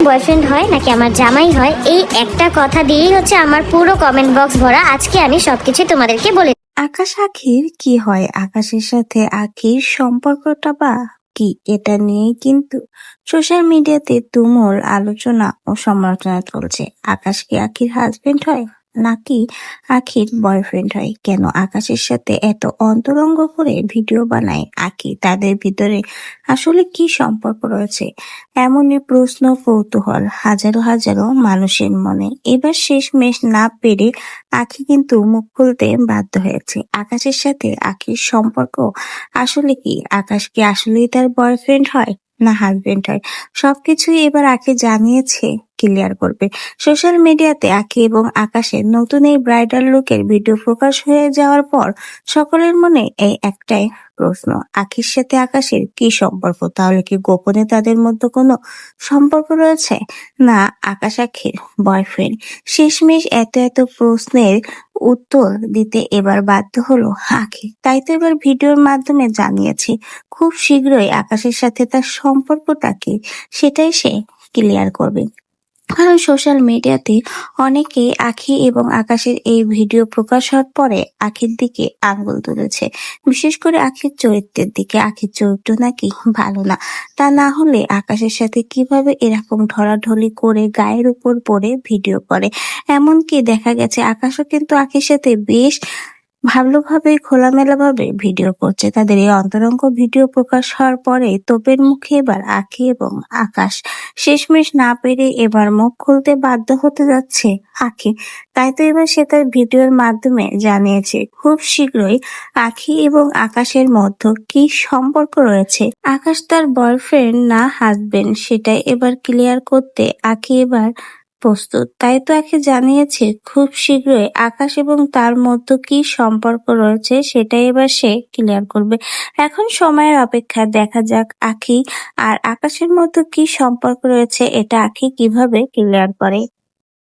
Boyfriend হয় নাকি আমার জামাই হয়, এই একটা কথা দিয়েই হচ্ছে আমার পুরো কমেন্ট বক্স ভরা। আজকে আমি সবকিছু তোমাদেরকে বলে আকাশ আখির কি হয়, আকাশের সাথে আখির সম্পর্কটা বা কি, এটা নিয়েই কিন্তু সোশ্যাল মিডিয়াতে তুমুল আলোচনা ও সমালোচনা চলছে। আকাশ কি আখির হাজবেন্ড হয় নাকি আখির বয়ফ্রেন্ড হয়? কেন আকাশের সাথে এত অন্তরঙ্গ করে ভিডিও বানায় আখি? তাদের ভিতরে আসলে কি সম্পর্ক রয়েছে? এমনই প্রশ্ন কৌতূহল হাজারো হাজারো মানুষের মনে। এবার শেষমেশ না পেরে আখি কিন্তু মুখ খুলতে বাধ্য হয়েছে। আকাশের সাথে আখির সম্পর্ক আসলে কি? আকাশ কি আসলেই তার বয়ফ্রেন্ড হয় না হাজবেন্ড হয়? সবকিছুই এবার আখি জানিয়েছে, ক্লিয়ার করবে। সোশ্যাল মিডিয়াতে আখি এবং আকাশের নতুন এই ব্রাইডাল লুকের ভিডিও প্রকাশ হয়ে যাওয়ার পর সকলের মনে এই একটাই প্রশ্ন, আখির সাথে আকাশের কি সম্পর্ক? তাহলে কি গোপনে তাদের মধ্যে কোনো সম্পর্ক রয়েছে, না আকাশ আখির বয়ফ্রেন্ড? শেষমেশ এত এত প্রশ্নের উত্তর দিতে এবার বাধ্য হলো আখি। তাই তো এবার ভিডিওর মাধ্যমে জানিয়েছে খুব শীঘ্রই আকাশের সাথে তার সম্পর্কটা কি সেটাই সে ক্লিয়ার করবে। কারণ সোশ্যাল মিডিয়াতে অনেকেই আখি এবং আকাশের এই ভিডিও প্রকাশ হওয়ার পরে আখির দিকে আঙ্গুল তুলেছে, বিশেষ করে আখির চরিত্রের দিকে। আখির চরিত্র নাকি ভালো না, তা না হলে আকাশের সাথে কিভাবে এরকম ঢলাঢলি করে গায়ের উপর পড়ে ভিডিও করে। এমনকি দেখা গেছে আকাশও কিন্তু আখির সাথে বেশ ভালোভাবে খোলামেলাভাবে ভিডিও করছে। তাদের এই অন্তরঙ্গ ভিডিও প্রকাশ হওয়ার পরে তোপের মুখে এবার আখি এবং আকাশ। শেষমেশ না পেরে এবার মুখ খুলতে বাধ্য হতে যাচ্ছে আখি। তাই তো এবার সে তার ভিডিওর মাধ্যমে জানিয়েছে খুব শীঘ্রই আখি এবং আকাশের মধ্যে কি সম্পর্ক রয়েছে। আকাশ তার বয়ফ্রেন্ড না হাজবেন্ড সেটাই এবার ক্লিয়ার করতে আখি এবার প্রস্তুত। তাই তো আখি জানিয়েছে খুব শীঘ্রই আকাশ এবং তার মধ্যে কি সম্পর্ক রয়েছে সেটাই এবার সে ক্লিয়ার করবে। এখন সময়ের অপেক্ষা, দেখা যাক আখি আর আকাশের মধ্যে কি সম্পর্ক রয়েছে, এটা আখি কিভাবে ক্লিয়ার করে।